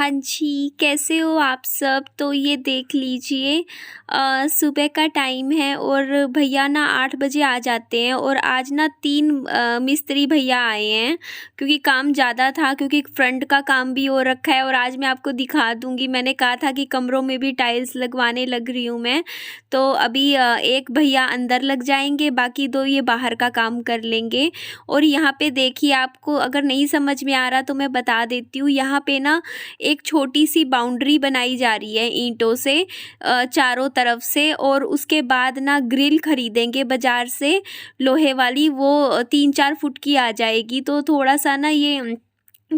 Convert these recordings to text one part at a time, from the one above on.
हाँ जी, कैसे हो आप सब? तो ये देख लीजिए सुबह का टाइम है और भैया ना 8 बजे आ जाते हैं और आज ना 3 मिस्त्री भैया आए हैं क्योंकि काम ज़्यादा था, क्योंकि फ्रंट का काम भी हो रखा है और आज मैं आपको दिखा दूँगी। मैंने कहा था कि कमरों में भी टाइल्स लगवाने लग रही हूँ मैं। तो अभी एक भैया अंदर लग जाएँगे, बाकी 2 ये बाहर का काम कर लेंगे। और यहाँ पे देखिए, आपको अगर नहीं समझ में आ रहा तो मैं बता देती हूँ। यहाँ पे ना एक छोटी सी बाउंड्री बनाई जा रही है ईंटों से चारों तरफ से, और उसके बाद ना ग्रिल खरीदेंगे बाज़ार से लोहे वाली, वो 3-4 फुट की आ जाएगी, तो थोड़ा सा ना ये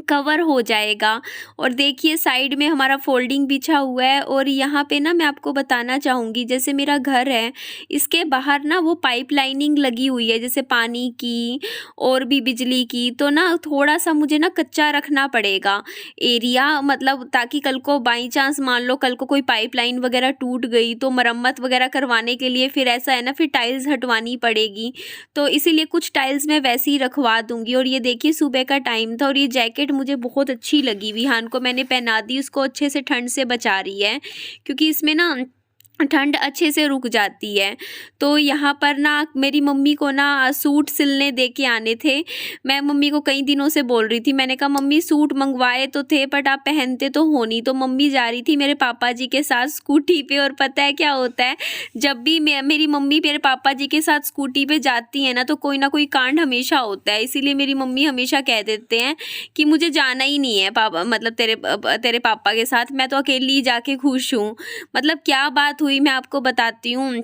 कवर हो जाएगा। और देखिए साइड में हमारा फोल्डिंग बिछा हुआ है और यहाँ पे ना मैं आपको बताना चाहूँगी, जैसे मेरा घर है इसके बाहर ना वो पाइप लाइनिंग लगी हुई है, जैसे पानी की और भी बिजली की। तो ना थोड़ा सा मुझे ना कच्चा रखना पड़ेगा एरिया, मतलब ताकि कल को बाई चांस मान लो कल को कोई पाइप लाइन वगैरह टूट गई तो मरम्मत वगैरह करवाने के लिए फिर ऐसा है ना, फिर टाइल्स हटवानी पड़ेगी। तो इसीलिए कुछ टाइल्स मैं वैसे ही रखवा दूँगी। और ये देखिए सुबह का टाइम था और ये जैकेट मुझे बहुत अच्छी लगी। विहान को मैंने पहना दी, उसको अच्छे से ठंड से बचा रही है क्योंकि इसमें ना ठंड अच्छे से रुक जाती है। तो यहाँ पर ना मेरी मम्मी को ना सूट सिलने दे के आने थे। मैं मम्मी को कई दिनों से बोल रही थी, मैंने कहा मम्मी सूट मंगवाए तो थे बट आप पहनते तो हो नहीं। तो मम्मी जा रही थी मेरे पापा जी के साथ स्कूटी पे, और पता है क्या होता है, जब भी मेरी मम्मी मेरे पापा जी के साथ स्कूटी पे जाती है ना तो कोई ना कोई कांड हमेशा होता है। इसीलिए मेरी मम्मी हमेशा कह देते हैं कि मुझे जाना ही नहीं है पापा, मतलब तेरे पापा के साथ, मैं तो अकेली जाके खुश हूँ। मतलब क्या बात हुई मैं आपको बताती हूँ।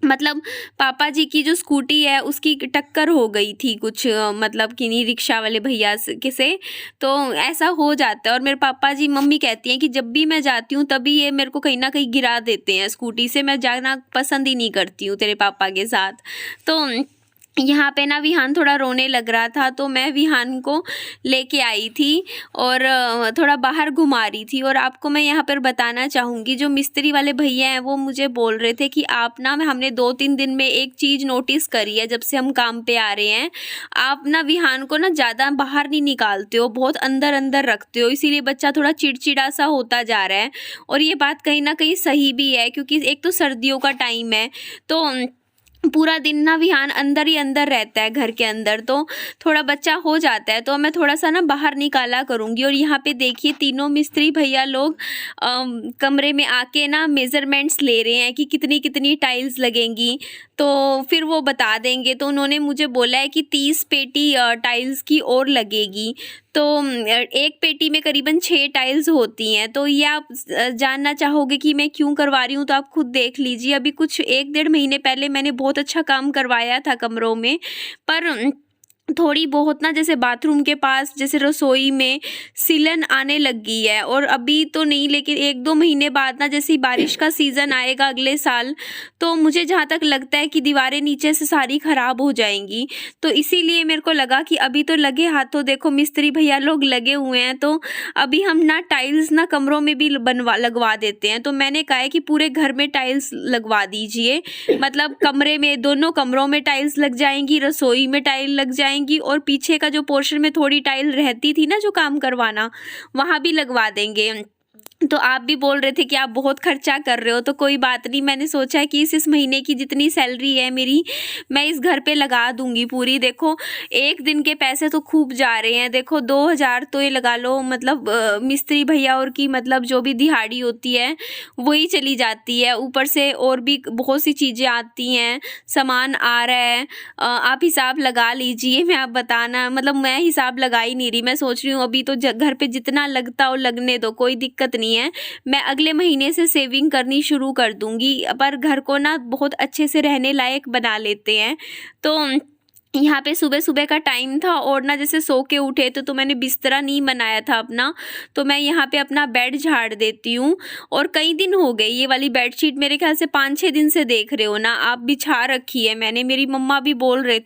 मतलब पापा जी की जो स्कूटी है उसकी टक्कर हो गई थी कुछ मतलब किन्हीं रिक्शा वाले भैया से। तो ऐसा हो जाता है। और मेरे पापा जी, मम्मी कहती हैं कि जब भी मैं जाती हूँ तभी ये मेरे को कहीं ना कहीं गिरा देते हैं स्कूटी से, मैं जाना पसंद ही नहीं करती हूँ तेरे पापा के साथ। तो यहाँ पे ना विहान थोड़ा रोने लग रहा था तो मैं विहान को लेके आई थी और थोड़ा बाहर घुमा रही थी। और आपको मैं यहाँ पर बताना चाहूँगी, जो मिस्त्री वाले भैया हैं वो मुझे बोल रहे थे कि आप ना, हमने 2-3 दिन में एक चीज़ नोटिस करी है जब से हम काम पे आ रहे हैं, आप ना विहान को ना ज़्यादा बाहर नहीं निकालते हो, बहुत अंदर अंदर रखते हो, इसीलिए बच्चा थोड़ा चिड़चिड़ा सा होता जा रहा है। और ये बात कहीं ना कहीं सही भी है क्योंकि एक तो सर्दियों का टाइम है तो पूरा दिन ना विहान अंदर ही अंदर रहता है घर के अंदर, तो थोड़ा बच्चा हो जाता है। तो मैं थोड़ा सा ना बाहर निकाला करूँगी। और यहाँ पे देखिए तीनों मिस्त्री भैया लोग कमरे में आके ना मेज़रमेंट्स ले रहे हैं कि कितनी कितनी टाइल्स लगेंगी, तो फिर वो बता देंगे। तो उन्होंने मुझे बोला है कि 30 पेटी टाइल्स की और लगेगी। तो एक पेटी में करीबन 6 टाइल्स होती हैं। तो ये आप जानना चाहोगे कि मैं क्यों करवा रही हूँ, तो आप खुद देख लीजिए। अभी कुछ 1-1.5 महीने पहले मैंने बहुत अच्छा काम करवाया था कमरों में, पर थोड़ी बहुत ना जैसे बाथरूम के पास, जैसे रसोई में सिलन आने लग गई है। और अभी तो नहीं, लेकिन 1-2 महीने बाद ना जैसे ही बारिश का सीज़न आएगा अगले साल, तो मुझे जहाँ तक लगता है कि दीवारें नीचे से सारी ख़राब हो जाएंगी। तो इसीलिए मेरे को लगा कि अभी तो लगे हाथों देखो मिस्त्री भैया लोग लगे हुए हैं, तो अभी हम ना टाइल्स ना कमरों में भी लगवा देते हैं। तो मैंने कहा है कि पूरे घर में टाइल्स लगवा दीजिए, मतलब कमरे में, दोनों कमरों में टाइल्स लग जाएंगी, रसोई में टाइल लग जाएंगी, और पीछे का जो पोर्शन में थोड़ी टाइल रहती थी ना जो काम करवाना, वहां भी लगवा देंगे। तो आप भी बोल रहे थे कि आप बहुत खर्चा कर रहे हो, तो कोई बात नहीं, मैंने सोचा है कि इस महीने की जितनी सैलरी है मेरी, मैं इस घर पे लगा दूंगी पूरी। देखो एक दिन के पैसे तो खूब जा रहे हैं, देखो 2000 तो ये लगा लो, मतलब मिस्त्री भैया और की मतलब जो भी दिहाड़ी होती है वही चली जाती है, ऊपर से और भी बहुत सी चीज़ें आती हैं, सामान आ रहा है। आप हिसाब लगा लीजिए, मैं आप बताना, मतलब मैं हिसाब लगा ही नहीं रही, मैं सोच रही हूँ अभी तो घर पे जितना लगता हो लगने दो, कोई दिक्कत नहीं है। मैं अगले महीने से सेविंग करनी शुरू कर दूंगी, पर घर को ना बहुत अच्छे से रहने लायक बना लेते हैं। तो यहाँ पे सुबह सुबह का टाइम था और ना जैसे सो के उठे तो मैंने बिस्तरा नहीं बनाया था अपना, तो मैं यहाँ पे अपना बेड झाड़ देती हूँ। और कई दिन हो गए, ये वाली बेडशीट मेरे ख्याल से 5-6 दिन से देख रहे हो ना आप, बिछा रखी है मैंने। मेरी मम्मा भी बोल रहे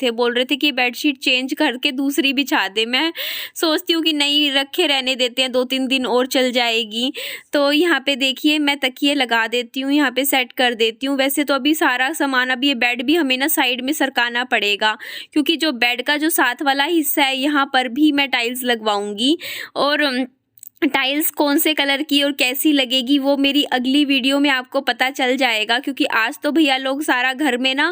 थे कि बेडशीट चेंज करके दूसरी बिछा दे। मैं सोचती हूँ कि नहीं, रखे रहने देते हैं, 2-3 दिन और चल जाएगी। तो यहाँ पे देखिए मैं तकिए लगा देती हूँ, यहाँ पे सेट कर देती हूँ। वैसे तो अभी सारा सामान, अभी ये बेड भी हमें ना साइड में सरकाना पड़ेगा क्योंकि जो बेड का जो साथ वाला हिस्सा है यहाँ पर भी मैं टाइल्स लगवाऊंगी। और टाइल्स कौन से कलर की और कैसी लगेगी वो मेरी अगली वीडियो में आपको पता चल जाएगा, क्योंकि आज तो भैया लोग सारा घर में ना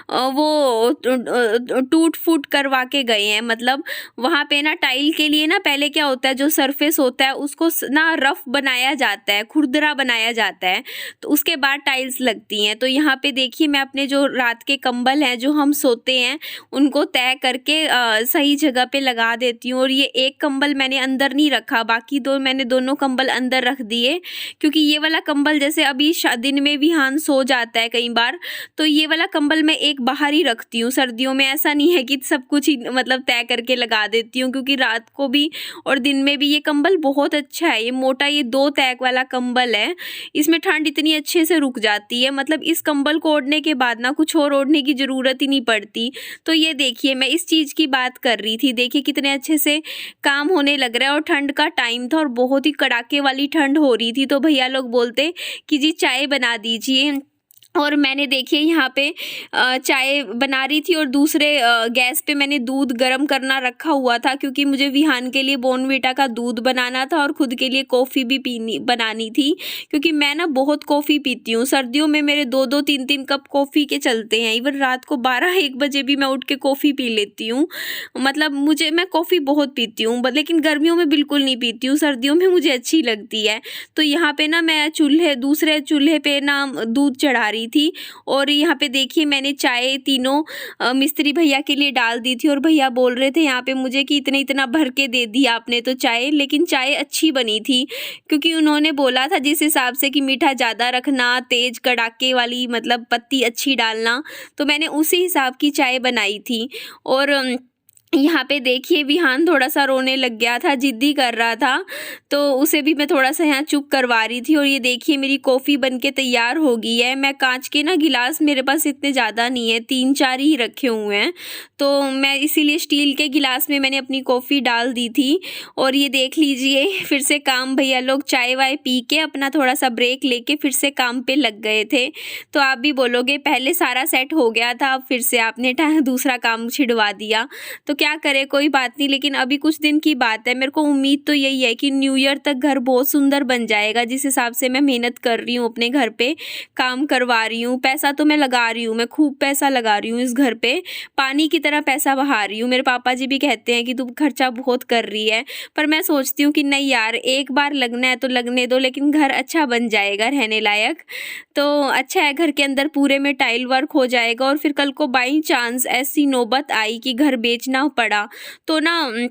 वो टूट फूट करवा के गए हैं। मतलब वहाँ पे ना टाइल के लिए ना पहले क्या होता है, जो सरफेस होता है उसको ना रफ बनाया जाता है, खुरदरा बनाया जाता है, तो उसके बाद टाइल्स लगती हैं। तो यहाँ पे देखिए मैं अपने जो रात के कंबल हैं जो हम सोते हैं उनको तय करके सही जगह पे लगा देती हूँ। और ये एक कंबल मैंने अंदर नहीं रखा, बाकी मैंने दोनों कंबल अंदर रख दिए, क्योंकि ये वाला कंबल जैसे अभी दिन में विहान सो जाता है कई बार, तो ये वाला कंबल मैं एक बाहर ही रखती हूँ। सर्दियों में ऐसा नहीं है कि सब कुछ ही मतलब तय करके लगा देती हूँ, क्योंकि रात को भी और दिन में भी ये कंबल बहुत अच्छा है। ये मोटा, ये 2 तैक वाला कंबल है, इसमें ठंड इतनी अच्छे से रुक जाती है। मतलब इस कंबल को ओढ़ने के बाद ना कुछ और ओढ़ने की ज़रूरत ही नहीं पड़ती। तो ये देखिए मैं इस चीज़ की बात कर रही थी, देखिए कितने अच्छे से काम होने लग रहा है। और ठंड का टाइम था और बहुत ही कड़ाके वाली ठंड हो रही थी, तो भैया लोग बोलते कि जी चाय बना दीजिए। और मैंने देखिए यहाँ पे चाय बना रही थी और दूसरे गैस पे मैंने दूध गर्म करना रखा हुआ था, क्योंकि मुझे विहान के लिए बॉर्नवीटा का दूध बनाना था और ख़ुद के लिए कॉफ़ी भी बनानी थी, क्योंकि मैं ना बहुत कॉफ़ी पीती हूँ। सर्दियों में मेरे 2-2 3-3 कप कॉफ़ी के चलते हैं। इवन रात को 12-1 बजे भी मैं उठ के कॉफ़ी पी लेती हूँ। मतलब मैं कॉफ़ी बहुत पीती हूँ, लेकिन गर्मियों में बिल्कुल नहीं पीती हूँ, सर्दियों में मुझे अच्छी लगती है। तो यहाँ पे ना मैं दूसरे चूल्हे पे ना दूध चढ़ा रही थी। और यहाँ पे देखिए मैंने चाय तीनों मिस्त्री भैया के लिए डाल दी थी, और भैया बोल रहे थे यहाँ पे मुझे कि इतना भर के दे दिया आपने तो चाय, लेकिन चाय अच्छी बनी थी, क्योंकि उन्होंने बोला था जिस हिसाब से कि मीठा ज़्यादा रखना, तेज कड़ाके वाली मतलब पत्ती अच्छी डालना, तो मैंने उसी हिसाब की चाय बनाई थी। और यहाँ पे देखिए विहान थोड़ा सा रोने लग गया था, जिद्दी कर रहा था, तो उसे भी मैं थोड़ा सा यहाँ चुप करवा रही थी। और ये देखिए मेरी कॉफ़ी बनके तैयार हो गई है। मैं कांच के ना गिलास मेरे पास इतने ज़्यादा नहीं है, 3-4 ही रखे हुए हैं, तो मैं इसीलिए स्टील के गिलास में मैंने अपनी कॉफ़ी डाल दी थी। और ये देख लीजिए फिर से काम, भैया लोग चाय वाय पी के अपना थोड़ा सा ब्रेक लेके फिर से काम पे लग गए थे। तो आप भी बोलोगे पहले सारा सेट हो गया था, अब फिर से आपने दूसरा काम छिड़वा दिया, तो क्या करे, कोई बात नहीं। लेकिन अभी कुछ दिन की बात है, मेरे को उम्मीद तो यही है कि न्यू ईयर तक घर बहुत सुंदर बन जाएगा। जिस हिसाब से मैं मेहनत कर रही हूँ, अपने घर पे काम करवा रही हूँ, पैसा तो मैं लगा रही हूँ, मैं खूब पैसा लगा रही हूँ इस घर पे, पानी की तरह पैसा बहा रही हूँ। मेरे पापा जी भी कहते हैं कि तू खर्चा बहुत कर रही है, पर मैं सोचती हूँ कि नहीं यार, एक बार लगना है तो लगने दो, लेकिन घर अच्छा बन जाएगा रहने लायक। तो अच्छा है, घर के अंदर पूरे में टाइल वर्क हो जाएगा। और फिर कल को बाई चांस ऐसी नौबत आई कि घर बेचना पड़ा, तो ना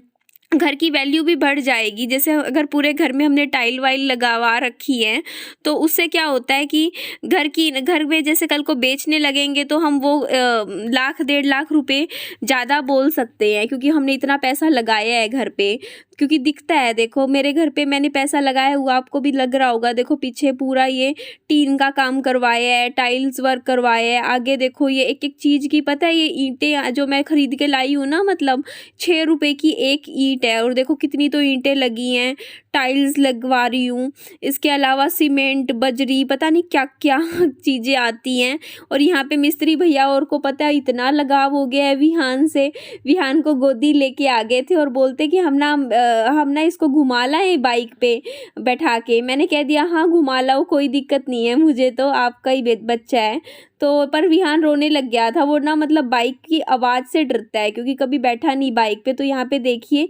घर की वैल्यू भी बढ़ जाएगी। जैसे अगर पूरे घर में हमने टाइल वाइल लगवा रखी है, तो उससे क्या होता है कि घर में जैसे कल को बेचने लगेंगे तो हम वो 1-1.5 लाख रुपए ज़्यादा बोल सकते हैं, क्योंकि हमने इतना पैसा लगाया है घर पे। क्योंकि दिखता है, देखो मेरे घर पे मैंने पैसा लगाया हुआ, आपको भी लग रहा होगा। देखो पीछे पूरा ये टीन का काम करवाया है, टाइल्स वर्क करवाया है, आगे देखो ये एक एक चीज़ की, पता है ये ईंटें जो मैं खरीद के लाई हूँ ना, मतलब 6 रुपए की एक ईंट है, और देखो कितनी तो ईंटें लगी हैं, टाइल्स लगवा रही हूँ। इसके अलावा सीमेंट, बजरी, पता नहीं क्या क्या चीज़ें आती हैं। और यहाँ पे मिस्त्री भैया और को पता है इतना लगाव हो गया है विहान से, विहान को गोदी लेके आ गए थे और बोलते कि हम ना इसको घुमा लाए बाइक पे बैठा के। मैंने कह दिया हाँ घुमा लाओ, कोई दिक्कत नहीं है मुझे, तो आपका ही बच्चा है। तो पर विहान रोने लग गया था, वो ना मतलब बाइक की आवाज़ से डरता है, क्योंकि कभी बैठा नहीं बाइक पे। तो यहाँ पे देखिए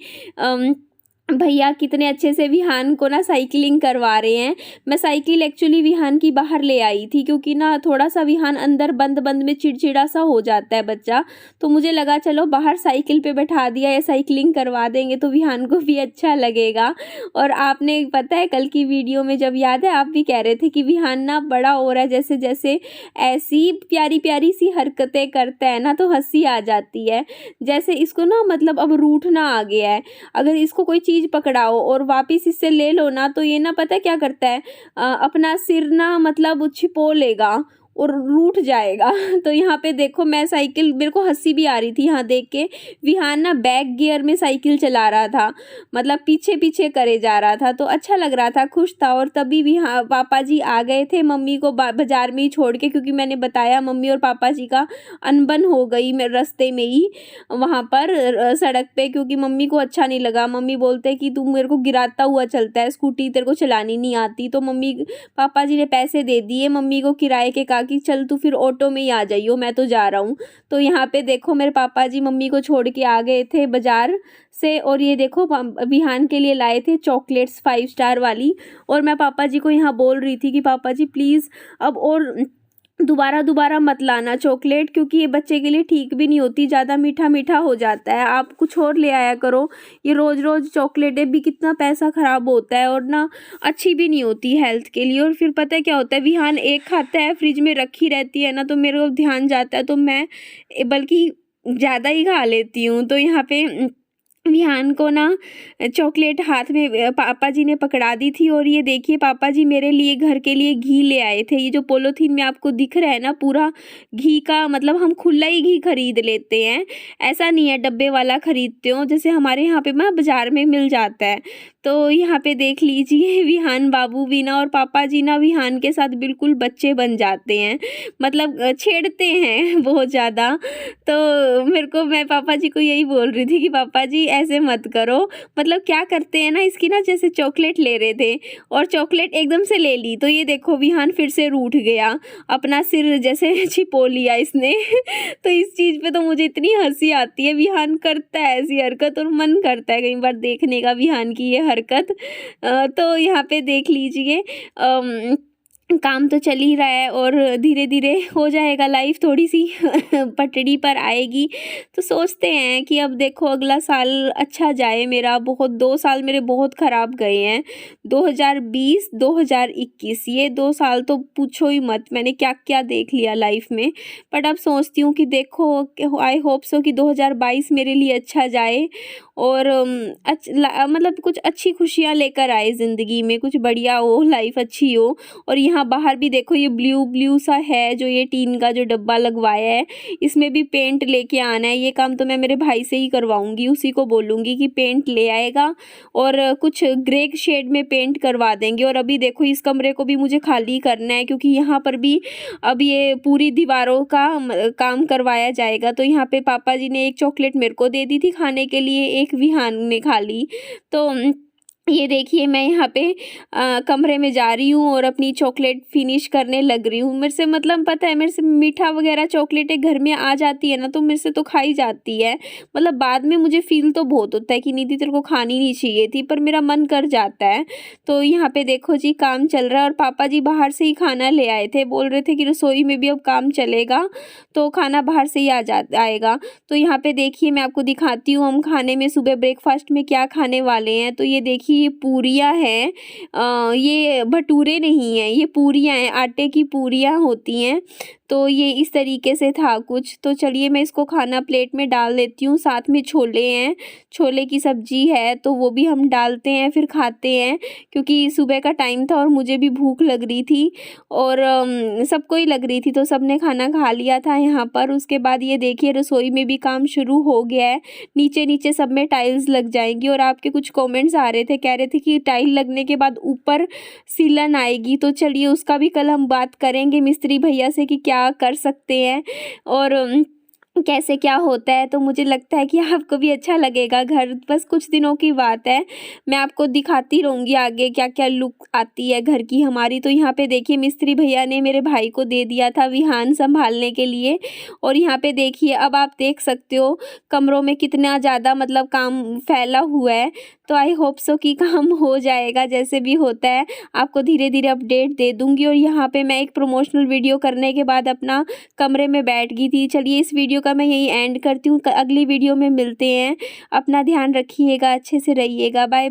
भैया कितने अच्छे से विहान को ना साइकिलिंग करवा रहे हैं। मैं साइकिल एक्चुअली विहान की बाहर ले आई थी, क्योंकि ना थोड़ा सा विहान अंदर बंद बंद में चिड़चिड़ा सा हो जाता है बच्चा, तो मुझे लगा चलो बाहर साइकिल पे बैठा दिया या साइकिलिंग करवा देंगे तो विहान को भी अच्छा लगेगा। और आपने पता है कल की वीडियो में जब याद है, आप भी कह रहे थे कि विहान ना बड़ा हो रहा है, जैसे जैसे ऐसी प्यारी प्यारी सी हरकतें करता है ना, तो हंसी आ जाती है। जैसे इसको ना मतलब अब रूठना आ गया है, अगर इसको कोई चीज़ पकड़ाओ और वापस इससे ले लो ना, तो ये ना पता क्या करता है, अपना सिर ना मतलब छिपो लेगा और रूठ जाएगा। तो यहाँ पे देखो मैं साइकिल, मेरे को हंसी भी आ रही थी यहाँ देख के। विहान ना बैक गियर में साइकिल चला रहा था, मतलब पीछे पीछे करे जा रहा था, तो अच्छा लग रहा था, खुश था। और तभी विहान पापा जी आ गए थे मम्मी को बाजार में ही छोड़ के, क्योंकि मैंने बताया मम्मी और पापा जी का अनबन हो गई मेरे रास्ते में ही वहाँ पर सड़क पे, क्योंकि मम्मी को अच्छा नहीं लगा। मम्मी बोलते कि तू मेरे को गिराता हुआ चलता है, स्कूटी तेरे को चलानी नहीं आती। तो मम्मी पापा जी ने पैसे दे दिए मम्मी को किराए के, कहा कि चल तू फिर ऑटो में ही आ जाइयो, मैं तो जा रहा हूँ। तो यहाँ पे देखो मेरे पापा जी मम्मी को छोड़ के आ गए थे बाजार से, और ये देखो विहान के लिए लाए थे चॉकलेट्स 5 स्टार वाली। और मैं पापा जी को यहाँ बोल रही थी कि पापा जी प्लीज़ अब और दोबारा दोबारा मत लाना चॉकलेट, क्योंकि ये बच्चे के लिए ठीक भी नहीं होती, ज़्यादा मीठा मीठा हो जाता है, आप कुछ और ले आया करो। ये रोज़ रोज़ चॉकलेटें भी कितना पैसा ख़राब होता है, और ना अच्छी भी नहीं होती हेल्थ के लिए। और फिर पता है क्या होता है, विहान एक खाता है, फ्रिज में रखी रहती है ना, तो मेरे को ध्यान जाता है, तो मैं बल्कि ज़्यादा ही खा लेती हूँ। तो यहाँ पे विहान को ना चॉकलेट हाथ में पापा जी ने पकड़ा दी थी। और ये देखिए पापा जी मेरे लिए घर के लिए घी ले आए थे। ये जो पॉलीथीन में आपको दिख रहा है ना पूरा घी का, मतलब हम खुला ही घी खरीद लेते हैं, ऐसा नहीं है डब्बे वाला खरीदते हो जैसे हमारे यहाँ पे ना बाजार में मिल जाता है। तो यहाँ पे देख लीजिए विहान बाबू भी ना और पापा जी ना विहान के साथ बिल्कुल बच्चे बन जाते हैं, मतलब छेड़ते हैं बहुत ज़्यादा। तो मैं पापा जी को यही बोल रही थी कि पापा जी ऐसे मत करो, मतलब क्या करते हैं ना, इसकी ना जैसे चॉकलेट ले रहे थे और चॉकलेट एकदम से ले ली, तो ये देखो विहान फिर से रूठ गया, अपना सिर जैसे छिपो लिया इसने। तो इस चीज़ पे तो मुझे इतनी हंसी आती है, विहान करता है ऐसी हरकत और मन करता है कई बार देखने का विहान की ये हरकत। तो यहाँ पे देख लीजिए काम तो चल ही रहा है और धीरे धीरे हो जाएगा, लाइफ थोड़ी सी पटड़ी पर आएगी। तो सोचते हैं कि अब देखो अगला साल अच्छा जाए मेरा। बहुत 2 साल मेरे बहुत ख़राब गए हैं, 2020 2021, ये 2 साल तो पूछो ही मत, मैंने क्या क्या देख लिया लाइफ में। बट अब सोचती हूँ कि देखो आई होप सो कि 2022 मेरे लिए अच्छा जाए और मतलब कुछ अच्छी खुशियाँ लेकर आए ज़िंदगी में, कुछ बढ़िया हो, लाइफ अच्छी हो। और यहाँ बाहर भी देखो ये ब्लू ब्लू सा है जो ये टीन का जो डब्बा लगवाया है, इसमें भी पेंट लेके आना है। ये काम तो मैं मेरे भाई से ही करवाऊंगी, उसी को बोलूँगी कि पेंट ले आएगा और कुछ ग्रे शेड में पेंट करवा देंगे। और अभी देखो इस कमरे को भी मुझे खाली करना है क्योंकि यहाँ पर भी अब ये पूरी दीवारों का काम करवाया जाएगा। तो यहाँ पे पापा जी ने एक चॉकलेट मेरे को दे दी थी खाने के लिए, एक विहान ने खा ली। तो ये देखिए मैं यहाँ पे कमरे में जा रही हूँ और अपनी चॉकलेट फिनिश करने लग रही हूँ। मेरे से मतलब पता है मेरे से मीठा वगैरह चॉकलेटें घर में आ जाती है ना तो मेरे से तो खाई जाती है, मतलब बाद में मुझे फील तो बहुत होता है कि निधि तेरे को खानी नहीं चाहिए थी, पर मेरा मन कर जाता है। तो यहाँ पे देखो जी काम चल रहा है और पापा जी बाहर से ही खाना ले आए थे, बोल रहे थे कि रसोई में भी अब काम चलेगा तो खाना बाहर से ही आएगा। तो यहाँ पे देखिए मैं आपको दिखाती हूँ हम खाने में सुबह ब्रेकफास्ट में क्या खाने वाले हैं। तो ये देखिए ये पूरियाँ हैं, ये भटूरे नहीं हैं, ये पूरियाँ हैं, आटे की पूरियाँ होती हैं। तो ये इस तरीके से था कुछ। तो चलिए मैं इसको खाना प्लेट में डाल देती हूँ, साथ में छोले हैं, छोले की सब्जी है तो वो भी हम डालते हैं फिर खाते हैं, क्योंकि सुबह का टाइम था और मुझे भी भूख लग रही थी और सबको ही लग रही थी, तो सबने खाना खा लिया था यहाँ पर। उसके बाद ये देखिए रसोई में भी काम शुरू हो गया है, नीचे नीचे सब में टाइल्स लग जाएंगी। और आपके कुछ कमेंट्स आ रहे थे, कह रहे थे कि टाइल लगने के बाद ऊपर सीलन आएगी, तो चलिए उसका भी कल हम बात करेंगे मिस्त्री भैया से कि क्या कर सकते हैं और कैसे क्या होता है। तो मुझे लगता है कि आपको भी अच्छा लगेगा घर, बस कुछ दिनों की बात है, मैं आपको दिखाती रहूँगी आगे क्या क्या लुक आती है घर की हमारी। तो यहाँ पे देखिए मिस्त्री भैया ने मेरे भाई को दे दिया था विहान संभालने के लिए। और यहाँ पे देखिए अब आप देख सकते हो कमरों में कितना ज़्यादा मतलब काम फैला हुआ है। तो आई होप सो कि काम हो जाएगा, जैसे भी होता है आपको धीरे धीरे अपडेट दे दूँगी। और यहाँ पे मैं एक प्रमोशनल वीडियो करने के बाद अपना कमरे में बैठ गई थी। चलिए इस वीडियो का मैं यही एंड करती हूँ, अगली वीडियो में मिलते हैं, अपना ध्यान रखिएगा, अच्छे से रहिएगा, बाय।